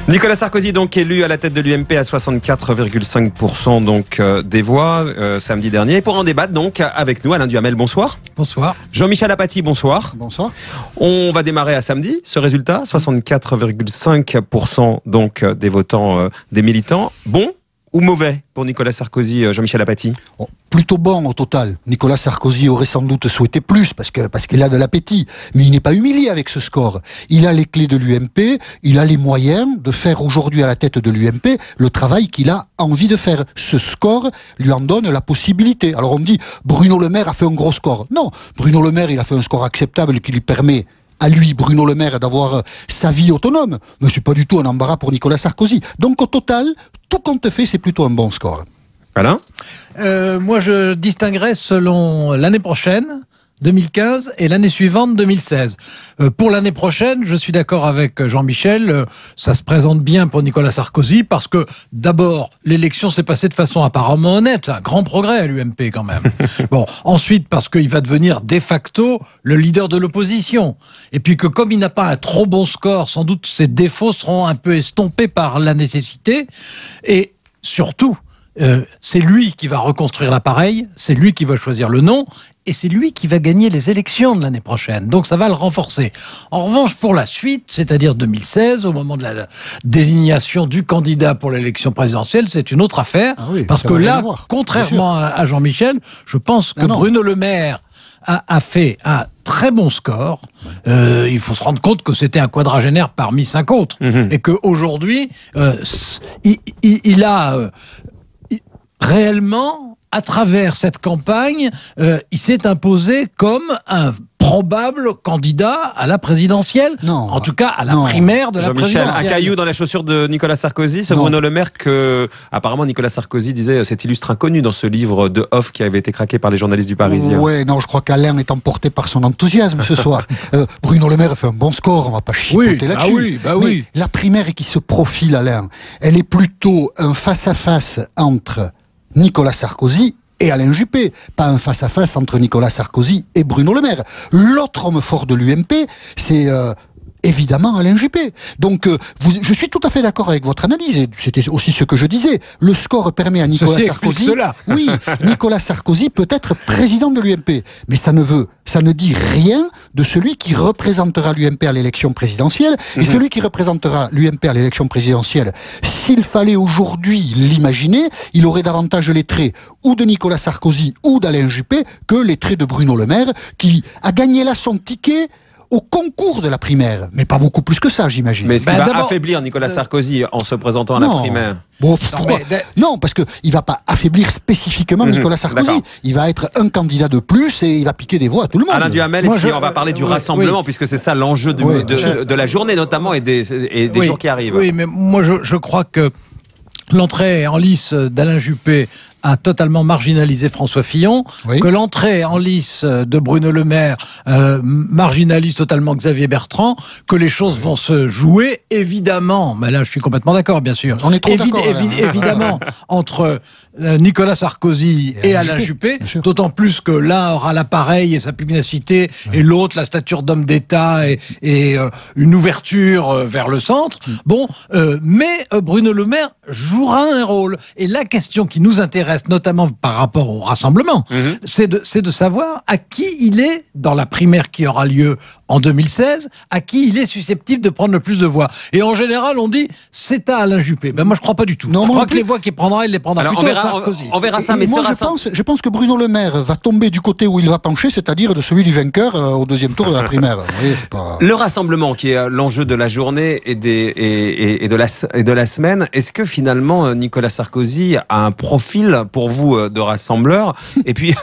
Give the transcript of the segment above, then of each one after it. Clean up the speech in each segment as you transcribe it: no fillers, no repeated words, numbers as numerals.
Nicolas Sarkozy, donc élu à la tête de l'UMP à 64,5% donc des voix samedi dernier. Pour en débattre donc avec nous, Alain Duhamel, bonsoir. Bonsoir. Jean-Michel Apathy, bonsoir. Bonsoir. On va démarrer à samedi, ce résultat, 64,5% donc des votants, des militants. Bon ou mauvais pour Nicolas Sarkozy, Jean-Michel Apathy? Plutôt bon au total. Nicolas Sarkozy aurait sans doute souhaité plus parce qu'il a de l'appétit. Mais il n'est pas humilié avec ce score. Il a les clés de l'UMP, il a les moyens de faire aujourd'hui à la tête de l'UMP le travail qu'il a envie de faire. Ce score lui en donne la possibilité. Alors on me dit, Bruno Le Maire a fait un gros score. Non, Bruno Le Maire il a fait un score acceptable qui lui permet à lui, Bruno Le Maire, d'avoir sa vie autonome. Mais c'est pas du tout un embarras pour Nicolas Sarkozy. Donc au total, tout compte fait, c'est plutôt un bon score. Alain ? Moi, je distinguerais selon l'année prochaine, 2015, et l'année suivante, 2016. Pour l'année prochaine, je suis d'accord avec Jean-Michel, ça se présente bien pour Nicolas Sarkozy, parce que d'abord, l'élection s'est passée de façon apparemment honnête, c'est un grand progrès à l'UMP quand même. Bon, ensuite, parce qu'il va devenir de facto le leader de l'opposition. Et puis que comme il n'a pas un trop bon score, sans doute ses défauts seront un peu estompés par la nécessité. Et surtout, c'est lui qui va reconstruire l'appareil, c'est lui qui va choisir le nom, et c'est lui qui va gagner les élections de l'année prochaine. Donc ça va le renforcer. En revanche, pour la suite, c'est-à-dire 2016, au moment de la désignation du candidat pour l'élection présidentielle, c'est une autre affaire. Ah oui, parce que là, contrairement à Jean-Michel, je pense que Bruno Le Maire a fait un très bon score. Il faut se rendre compte que c'était un quadragénaire parmi 5 autres. Et qu'aujourd'hui, il a... réellement, à travers cette campagne, il s'est imposé comme un probable candidat à la présidentielle. Non. En tout cas, à la primaire de la présidentielle. Jean-Michel, un caillou dans la chaussure de Nicolas Sarkozy, c'est Bruno Le Maire que, apparemment, Nicolas Sarkozy disait cet illustre inconnu dans ce livre de off qui avait été craqué par les journalistes du Parisien. Ouais, non, je crois qu'Alain est emporté par son enthousiasme ce soir. Bruno Le Maire fait un bon score, on va pas chipoter là-dessus. Oui. Mais la primaire qui se profile, Alain, elle est plutôt un face-à-face entre Nicolas Sarkozy et Alain Juppé, pas un face-à-face entre Nicolas Sarkozy et Bruno Le Maire. L'autre homme fort de l'UMP, c'est évidemment Alain Juppé. Donc, je suis tout à fait d'accord avec votre analyse, et c'était aussi ce que je disais. Le score permet à Nicolas Sarkozy... Oui, Nicolas Sarkozy peut être président de l'UMP, mais ça ne dit rien de celui qui représentera l'UMP à l'élection présidentielle, et celui qui représentera l'UMP à l'élection présidentielle, s'il fallait aujourd'hui l'imaginer, il aurait davantage les traits ou de Nicolas Sarkozy ou d'Alain Juppé que les traits de Bruno Le Maire, qui a gagné là son ticket au concours de la primaire, mais pas beaucoup plus que ça, j'imagine. Mais est-ce qu'il va affaiblir Nicolas Sarkozy en se présentant à la primaire? Bon, pourquoi? Non, parce que il va pas affaiblir spécifiquement Nicolas Sarkozy. Il va être un candidat de plus et il va piquer des voix à tout le monde. Alain Duhamel, et puis on va parler du rassemblement, puisque c'est ça l'enjeu de la journée notamment et des jours qui arrivent. Oui, mais moi je crois que l'entrée en lice d'Alain Juppé a totalement marginalisé François Fillon, que l'entrée en lice de Bruno Le Maire marginalise totalement Xavier Bertrand, que les choses vont se jouer, évidemment, mais là je suis complètement d'accord, bien sûr, on est trop d'accord, évidemment, entre Nicolas Sarkozy et Alain Juppé, d'autant plus que l'un aura l'appareil et sa pugnacité, et l'autre la stature d'homme d'État et une ouverture vers le centre. Bon, mais Bruno Le Maire jouera un rôle. Et la question qui nous intéresse, notamment par rapport au rassemblement, c'est de savoir à qui il est, dans la primaire qui aura lieu en 2016, à qui il est susceptible de prendre le plus de voix. Et en général, on dit, c'est à Alain Juppé. Ben moi, je crois pas du tout. Non, je crois que les voix qu'il prendra, il les prendra plutôt à Sarkozy. On verra ça, mais moi, je pense que Bruno Le Maire va tomber du côté où il va pencher, c'est-à-dire de celui du vainqueur au deuxième tour de la primaire. Vous voyez, c'est pas... Le rassemblement, qui est l'enjeu de la journée et de la semaine, est-ce que finalement, Nicolas Sarkozy a un profil pour vous de rassembleur? Et puis,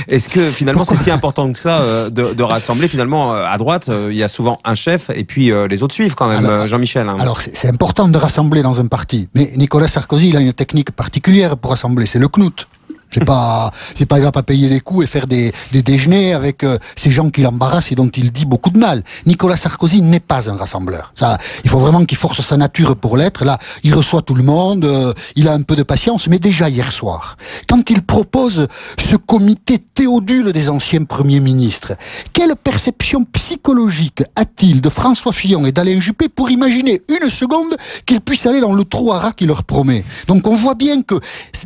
est-ce que finalement c'est si important que ça de rassembler? Finalement, à droite, il y a souvent un chef et puis les autres suivent quand même, Jean-Michel. Alors, c'est important de rassembler dans un parti. Mais Nicolas Sarkozy, il a une technique particulière pour rassembler, c'est le knout. C'est pas il va pas payer des coups et faire des déjeuners avec ces gens qui l'embarrassent et dont il dit beaucoup de mal. Nicolas Sarkozy n'est pas un rassembleur. Ça, il faut vraiment qu'il force sa nature pour l'être. Là, il reçoit tout le monde, il a un peu de patience, mais déjà hier soir, quand il propose ce comité Théodule des anciens premiers ministres, quelle perception psychologique a-t-il de François Fillon et d'Alain Juppé pour imaginer une seconde qu'ils puissent aller dans le trou à rats qu'il leur promet? Donc on voit bien que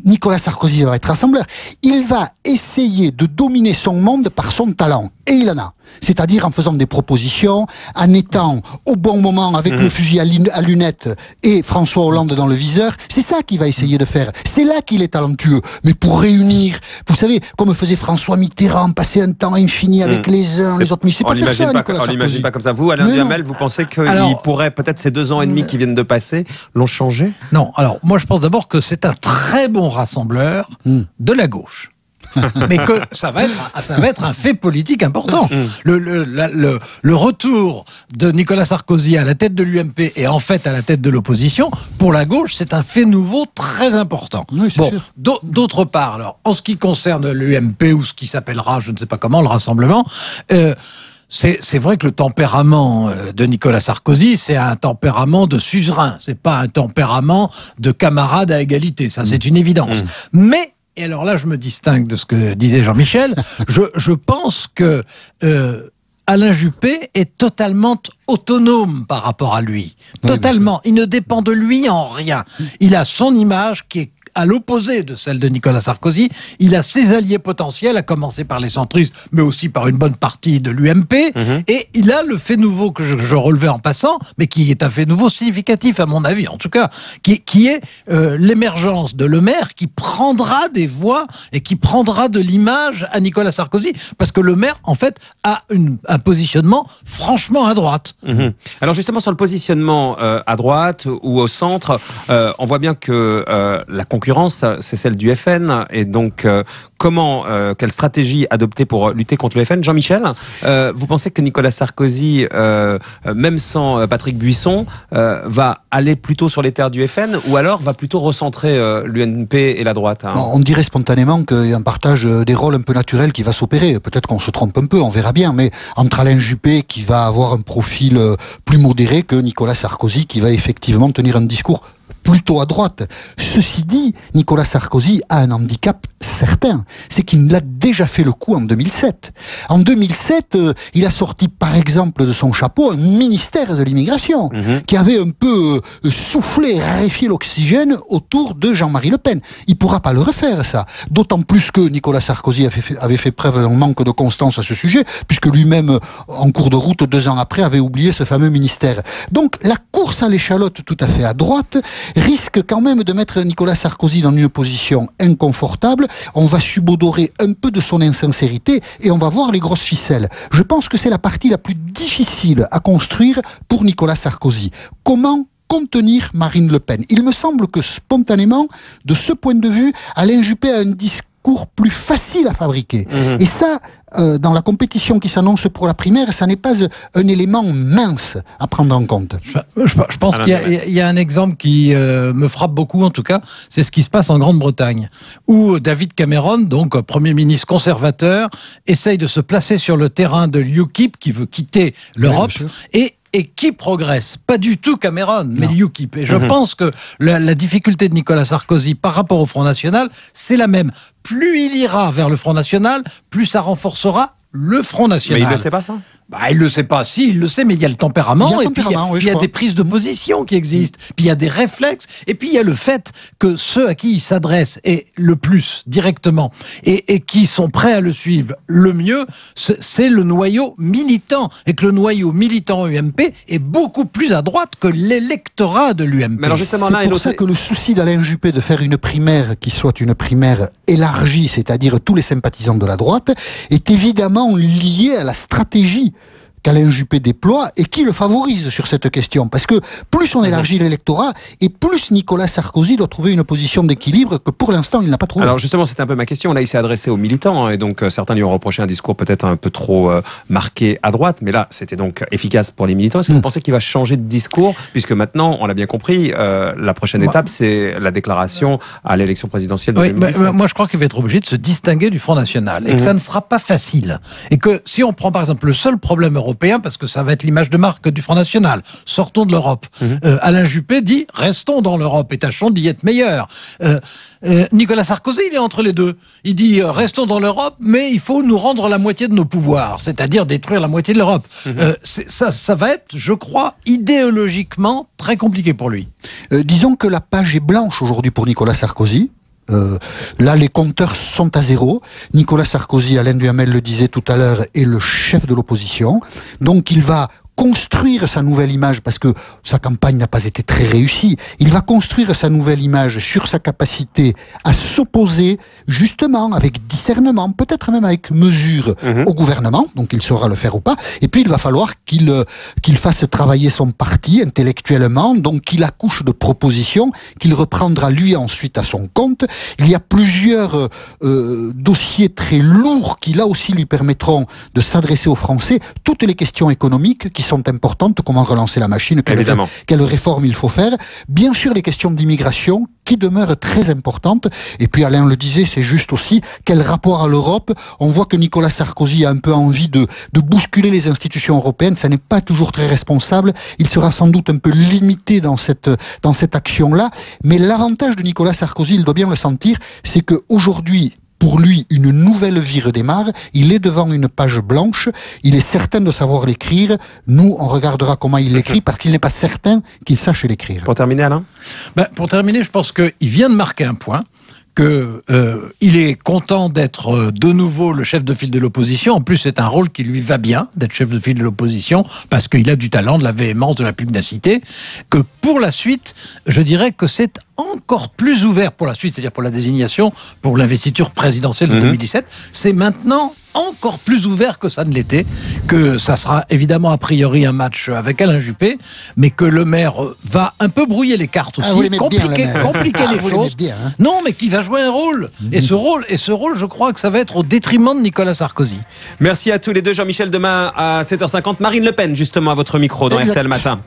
Nicolas Sarkozy va être rassembleur. Il va essayer de dominer son monde par son talent. Et il en a. C'est-à-dire en faisant des propositions, en étant au bon moment avec le fusil à lunettes et François Hollande dans le viseur. C'est ça qu'il va essayer de faire. C'est là qu'il est talentueux. Mais pour réunir, vous savez, comme faisait François Mitterrand, passer un temps infini avec les uns, les autres. Mais c'est pas faire ça, Nicolas Sarkozy. On l'imagine pas comme ça. Vous, Alain Duhamel, vous pensez qu'il pourrait, peut-être ces 2 ans et demi qui viennent de passer, l'ont changé? Non, alors moi je pense d'abord que c'est un très bon rassembleur de la gauche. Mais que ça va être un fait politique important. Le retour de Nicolas Sarkozy à la tête de l'UMP et en fait à la tête de l'opposition, pour la gauche, c'est un fait nouveau très important. Oui, bon, d'autre part, alors, en ce qui concerne l'UMP ou ce qui s'appellera, je ne sais pas comment, le rassemblement, c'est vrai que le tempérament de Nicolas Sarkozy, c'est un tempérament de suzerain. C'est pas un tempérament de camarade à égalité. Ça, c'est une évidence. Mais et alors là, je me distingue de ce que disait Jean-Michel. Je pense que Alain Juppé est totalement autonome par rapport à lui. Totalement. Il ne dépend de lui en rien. Il a son image qui est à l'opposé de celle de Nicolas Sarkozy. Il a ses alliés potentiels, à commencer par les centristes, mais aussi par une bonne partie de l'UMP. Et il a le fait nouveau que je relevais en passant, mais qui est un fait nouveau significatif à mon avis, en tout cas, qui est l'émergence de Le Maire, qui prendra des voix et qui prendra de l'image à Nicolas Sarkozy, parce que Le Maire, en fait, a un positionnement franchement à droite. Alors justement, sur le positionnement à droite ou au centre, on voit bien que la concurrence, c'est celle du FN. Et donc, quelle stratégie adopter pour lutter contre le FN? Jean-Michel, vous pensez que Nicolas Sarkozy, même sans Patrick Buisson, va aller plutôt sur les terres du FN ou alors va plutôt recentrer l'UMP et la droite? On dirait spontanément qu'il y a un partage des rôles un peu naturel qui va s'opérer. Peut-être qu'on se trompe un peu, on verra bien. Mais entre Alain Juppé, qui va avoir un profil plus modéré, que Nicolas Sarkozy, qui va effectivement tenir un discours plutôt à droite. Ceci dit, Nicolas Sarkozy a un handicap certain, c'est qu'il a déjà fait le coup en 2007. En 2007, il a sorti par exemple de son chapeau un ministère de l'immigration qui avait un peu soufflé, raréfié l'oxygène autour de Jean-Marie Le Pen. Il pourra pas le refaire, ça. D'autant plus que Nicolas Sarkozy avait fait preuve d'un manque de constance à ce sujet, puisque lui-même, en cours de route, 2 ans après, avait oublié ce fameux ministère. Donc, la course à l'échalote tout à fait à droite risque quand même de mettre Nicolas Sarkozy dans une position inconfortable. On va subodorer un peu de son insincérité et on va voir les grosses ficelles. Je pense que c'est la partie la plus difficile à construire pour Nicolas Sarkozy. Comment contenir Marine Le Pen? Il me semble que spontanément, de ce point de vue, Alain Juppé a un discours plus facile à fabriquer. Et ça, dans la compétition qui s'annonce pour la primaire, ça n'est pas un élément mince à prendre en compte. Je pense qu'il y a un exemple qui me frappe beaucoup, en tout cas, c'est ce qui se passe en Grande-Bretagne, où David Cameron, donc Premier ministre conservateur, essaye de se placer sur le terrain de l'UKIP, qui veut quitter l'Europe, et qui progresse? Pas du tout Cameron, mais l'UKIP. Et je pense que la difficulté de Nicolas Sarkozy par rapport au Front National, c'est la même. Plus il ira vers le Front National, plus ça renforcera le Front National. Mais il ne le sait pas, ça? Il le sait pas, si, il le sait, mais il y a le tempérament, et puis il y a des prises de position qui existent, puis il y a des réflexes, et puis il y a le fait que ceux à qui il s'adresse et le plus directement, et qui sont prêts à le suivre le mieux, c'est le noyau militant, et que le noyau militant UMP est beaucoup plus à droite que l'électorat de l'UMP. Mais alors justement, c'est pour ça que le souci d'Alain Juppé de faire une primaire qui soit une primaire élargie, c'est-à-dire tous les sympathisants de la droite, est évidemment lié à la stratégie qu'Alain Juppé déploie et qui le favorise sur cette question. Parce que plus on élargit l'électorat et plus Nicolas Sarkozy doit trouver une position d'équilibre que pour l'instant il n'a pas trouvé. Alors justement, c'était un peu ma question. Là, il s'est adressé aux militants et donc certains lui ont reproché un discours peut-être un peu trop marqué à droite. Mais là, c'était donc efficace pour les militants. Est-ce que vous pensez qu'il va changer de discours? Puisque maintenant, on l'a bien compris, la prochaine étape, c'est la déclaration à l'élection présidentielle de 2017. Moi, je crois qu'il va être obligé de se distinguer du Front National et que ça ne sera pas facile. Et que si on prend par exemple le seul problème européen, parce que ça va être l'image de marque du Front National, sortons de l'Europe. Alain Juppé dit restons dans l'Europe et tâchons d'y être meilleurs. Nicolas Sarkozy, il est entre les deux. Il dit restons dans l'Europe, mais il faut nous rendre la moitié de nos pouvoirs, c'est-à-dire détruire la moitié de l'Europe. Ça va être, je crois, idéologiquement très compliqué pour lui. Disons que la page est blanche aujourd'hui pour Nicolas Sarkozy. Là, les compteurs sont à zéro. Nicolas Sarkozy, Alain Duhamel le disait tout à l'heure, est le chef de l'opposition. Donc, il va construire sa nouvelle image parce que sa campagne n'a pas été très réussie. Il va construire sa nouvelle image sur sa capacité à s'opposer justement avec discernement, peut-être même avec mesure au gouvernement, donc il saura le faire ou pas. Et puis il va falloir qu'il fasse travailler son parti intellectuellement, donc qu'il accouche de propositions qu'il reprendra lui ensuite à son compte. Il y a plusieurs dossiers très lourds qui là aussi lui permettront de s'adresser aux Français. Toutes les questions économiques qui sont importantes, comment relancer la machine, quelle réforme il faut faire. Bien sûr, les questions d'immigration qui demeurent très importantes. Et puis Alain le disait, c'est juste aussi quel rapport à l'Europe. On voit que Nicolas Sarkozy a un peu envie de bousculer les institutions européennes. Ça n'est pas toujours très responsable. Il sera sans doute un peu limité dans cette action-là. Mais l'avantage de Nicolas Sarkozy, il doit bien le sentir, c'est qu'aujourd'hui, pour lui, une nouvelle vie redémarre. Il est devant une page blanche. Il est certain de savoir l'écrire. Nous, on regardera comment il l'écrit parce qu'il n'est pas certain qu'il sache l'écrire. Pour terminer, Alain ? Pour terminer, je pense qu'il vient de marquer un point. Il est content d'être de nouveau le chef de file de l'opposition. En plus, c'est un rôle qui lui va bien, d'être chef de file de l'opposition, parce qu'il a du talent, de la véhémence, de la pugnacité. Que pour la suite, je dirais que c'est encore plus ouvert pour la suite, c'est-à-dire pour la désignation, pour l'investiture présidentielle de 2017. C'est maintenant encore plus ouvert que ça ne l'était, que ça sera évidemment a priori un match avec Alain Juppé, mais que le maire va un peu brouiller les cartes aussi, compliquer les choses. Bien, hein. Non, mais qui va jouer un rôle. Et ce rôle, je crois que ça va être au détriment de Nicolas Sarkozy. Merci à tous les deux. Jean-Michel, demain à 7h50. Marine Le Pen, justement, à votre micro dans RTL Matin.